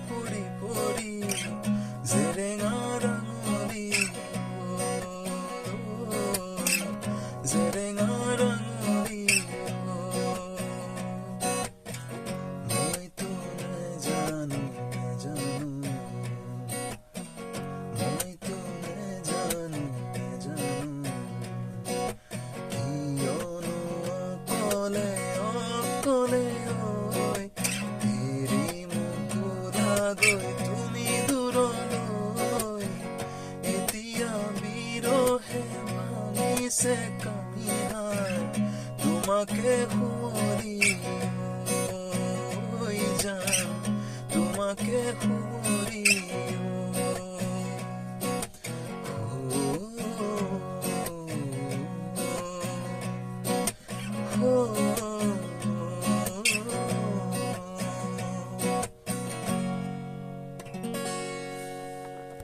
পৰি পৰি জেৰেঙা ৰাঙলী জেৰেঙা ৰাঙলী মইতো নেজানো মইতো নেজানো কিয়নো অকলে অকলে হৈ এৰি মোক গৈ তুমি দূৰলৈ এতিয়া বিৰহে ভাঙিছে কামিহাই তোমাকে সুঁৱৰি হৈ যাম তোমাকে সুঁৱৰি